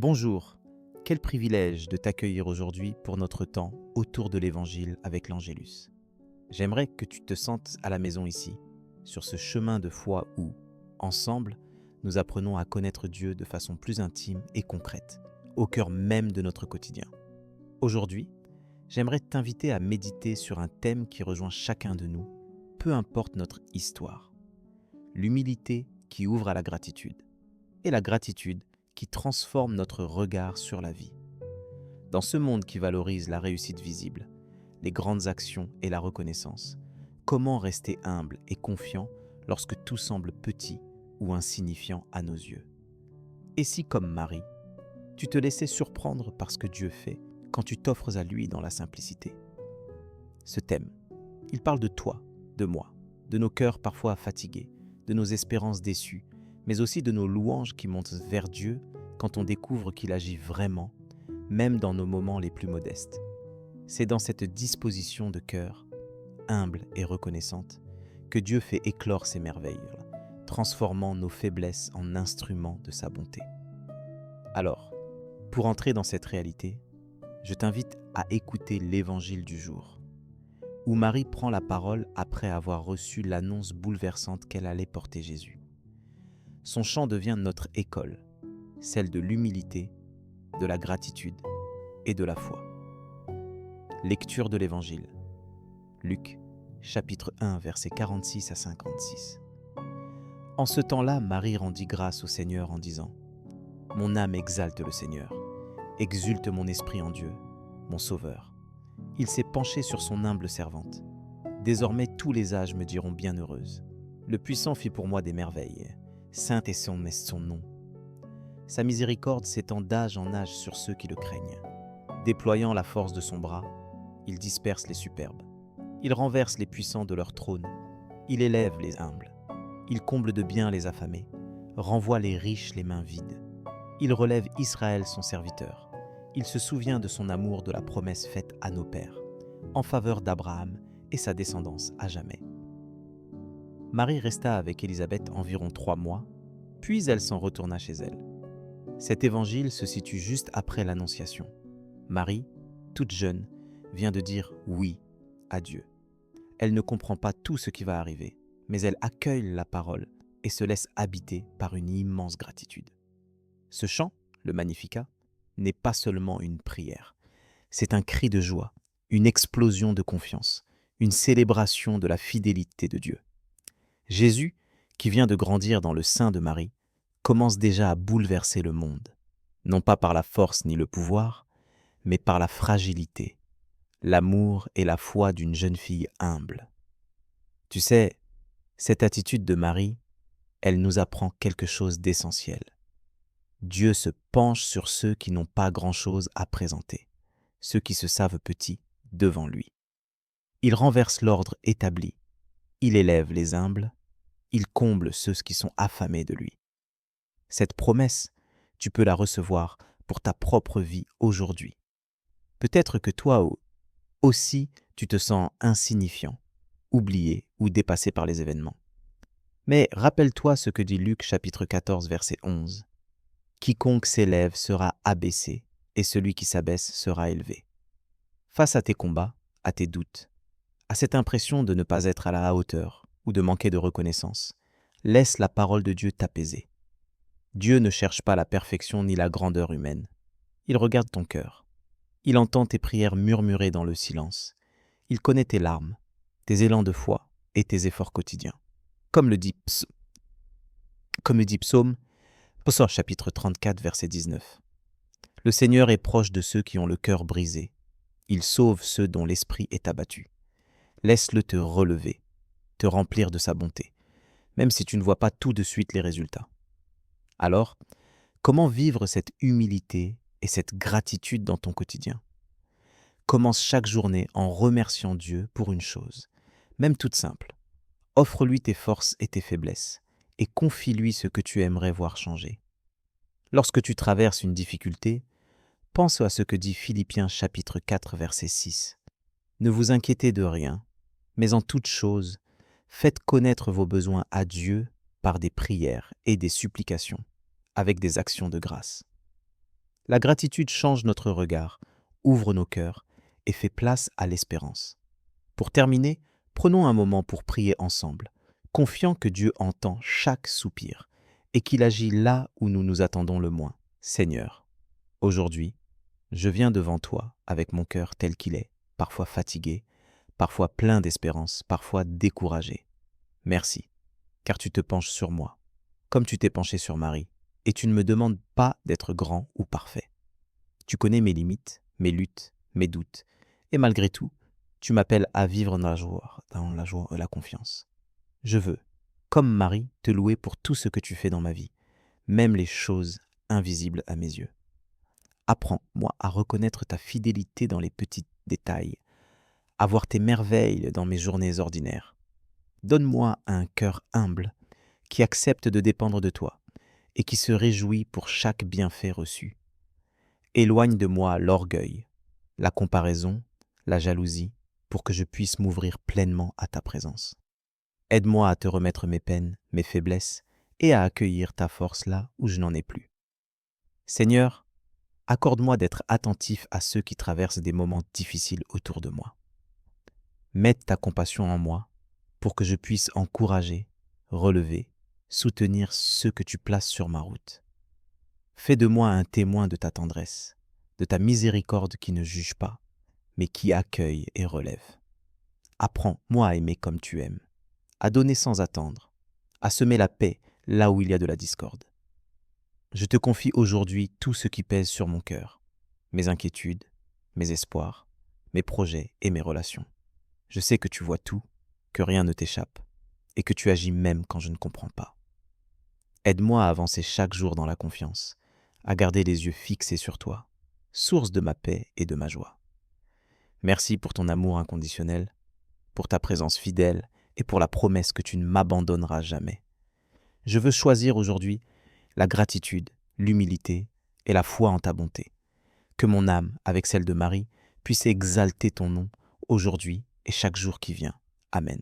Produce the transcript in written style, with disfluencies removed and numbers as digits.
Bonjour, quel privilège de t'accueillir aujourd'hui pour notre temps autour de l'Évangile avec l'Angélus. J'aimerais que tu te sentes à la maison ici, sur ce chemin de foi où, ensemble, nous apprenons à connaître Dieu de façon plus intime et concrète, au cœur même de notre quotidien. Aujourd'hui, j'aimerais t'inviter à méditer sur un thème qui rejoint chacun de nous, peu importe notre histoire. L'humilité qui ouvre à la gratitude, et la gratitude qui transforme notre regard sur la vie. Dans ce monde qui valorise la réussite visible, les grandes actions et la reconnaissance, comment rester humble et confiant lorsque tout semble petit ou insignifiant à nos yeux? Et si, comme Marie, tu te laissais surprendre par ce que Dieu fait quand tu t'offres à lui dans la simplicité? Ce thème, il parle de toi, de moi, de nos cœurs parfois fatigués, de nos espérances déçues, mais aussi de nos louanges qui montent vers Dieu quand on découvre qu'il agit vraiment, même dans nos moments les plus modestes. C'est dans cette disposition de cœur, humble et reconnaissante, que Dieu fait éclore ses merveilles, transformant nos faiblesses en instruments de sa bonté. Alors, pour entrer dans cette réalité, je t'invite à écouter l'évangile du jour, où Marie prend la parole après avoir reçu l'annonce bouleversante qu'elle allait porter Jésus. Son chant devient notre école, celle de l'humilité, de la gratitude et de la foi. Lecture de l'Évangile. Luc, chapitre 1, versets 46 à 56. En ce temps-là, Marie rendit grâce au Seigneur en disant : « Mon âme exalte le Seigneur, exulte mon esprit en Dieu, mon Sauveur. Il s'est penché sur son humble servante. Désormais tous les âges me diront bienheureuse. Le Puissant fit pour moi des merveilles. Saint est son nom. Sa miséricorde s'étend d'âge en âge sur ceux qui le craignent. Déployant la force de son bras, il disperse les superbes. Il renverse les puissants de leur trône. Il élève les humbles. Il comble de bien les affamés, renvoie les riches les mains vides. Il relève Israël son serviteur. Il se souvient de son amour de la promesse faite à nos pères, en faveur d'Abraham et sa descendance à jamais. » Marie resta avec Élisabeth environ 3 mois, puis elle s'en retourna chez elle. Cet évangile se situe juste après l'Annonciation. Marie, toute jeune, vient de dire oui à Dieu. Elle ne comprend pas tout ce qui va arriver, mais elle accueille la parole et se laisse habiter par une immense gratitude. Ce chant, le Magnificat, n'est pas seulement une prière. C'est un cri de joie, une explosion de confiance, une célébration de la fidélité de Dieu. Jésus, qui vient de grandir dans le sein de Marie, commence déjà à bouleverser le monde, non pas par la force ni le pouvoir, mais par la fragilité, l'amour et la foi d'une jeune fille humble. Tu sais, cette attitude de Marie, elle nous apprend quelque chose d'essentiel. Dieu se penche sur ceux qui n'ont pas grand-chose à présenter, ceux qui se savent petits devant lui. Il renverse l'ordre établi, il élève les humbles, il comble ceux qui sont affamés de lui. Cette promesse, tu peux la recevoir pour ta propre vie aujourd'hui. Peut-être que toi aussi, tu te sens insignifiant, oublié ou dépassé par les événements. Mais rappelle-toi ce que dit Luc chapitre 14, verset 11. « Quiconque s'élève sera abaissé, et celui qui s'abaisse sera élevé. » Face à tes combats, à tes doutes, à cette impression de ne pas être à la hauteur ou de manquer de reconnaissance, laisse la parole de Dieu t'apaiser. Dieu ne cherche pas la perfection ni la grandeur humaine. Il regarde ton cœur. Il entend tes prières murmurées dans le silence. Il connaît tes larmes, tes élans de foi et tes efforts quotidiens. Comme le dit Psaume, chapitre 34, verset 19. Le Seigneur est proche de ceux qui ont le cœur brisé. Il sauve ceux dont l'esprit est abattu. Laisse-le te relever, te remplir de sa bonté, même si tu ne vois pas tout de suite les résultats. Alors, comment vivre cette humilité et cette gratitude dans ton quotidien? Commence chaque journée en remerciant Dieu pour une chose, même toute simple. Offre-lui tes forces et tes faiblesses, et confie-lui ce que tu aimerais voir changer. Lorsque tu traverses une difficulté, pense à ce que dit Philippiens chapitre 4, verset 6. Ne vous inquiétez de rien, mais en toute chose, faites connaître vos besoins à Dieu par des prières et des supplications, avec des actions de grâce. La gratitude change notre regard, ouvre nos cœurs et fait place à l'espérance. Pour terminer, prenons un moment pour prier ensemble, confiant que Dieu entend chaque soupir et qu'il agit là où nous nous attendons le moins. Seigneur, aujourd'hui, je viens devant toi avec mon cœur tel qu'il est, parfois fatigué, parfois plein d'espérance, parfois découragé. Merci, car tu te penches sur moi, comme tu t'es penché sur Marie, et tu ne me demandes pas d'être grand ou parfait. Tu connais mes limites, mes luttes, mes doutes, et malgré tout, tu m'appelles à vivre dans la joie et la confiance. Je veux, comme Marie, te louer pour tout ce que tu fais dans ma vie, même les choses invisibles à mes yeux. Apprends-moi à reconnaître ta fidélité dans les petits détails, à voir tes merveilles dans mes journées ordinaires. Donne-moi un cœur humble qui accepte de dépendre de toi et qui se réjouit pour chaque bienfait reçu. Éloigne de moi l'orgueil, la comparaison, la jalousie, pour que je puisse m'ouvrir pleinement à ta présence. Aide-moi à te remettre mes peines, mes faiblesses, et à accueillir ta force là où je n'en ai plus. Seigneur, accorde-moi d'être attentif à ceux qui traversent des moments difficiles autour de moi. Mets ta compassion en moi pour que je puisse encourager, relever, soutenir ceux que tu places sur ma route. Fais de moi un témoin de ta tendresse, de ta miséricorde qui ne juge pas, mais qui accueille et relève. Apprends-moi à aimer comme tu aimes, à donner sans attendre, à semer la paix là où il y a de la discorde. Je te confie aujourd'hui tout ce qui pèse sur mon cœur, mes inquiétudes, mes espoirs, mes projets et mes relations. Je sais que tu vois tout, que rien ne t'échappe, et que tu agis même quand je ne comprends pas. Aide-moi à avancer chaque jour dans la confiance, à garder les yeux fixés sur toi, source de ma paix et de ma joie. Merci pour ton amour inconditionnel, pour ta présence fidèle et pour la promesse que tu ne m'abandonneras jamais. Je veux choisir aujourd'hui la gratitude, l'humilité et la foi en ta bonté. Que mon âme, avec celle de Marie, puisse exalter ton nom aujourd'hui et chaque jour qui vient. Amen.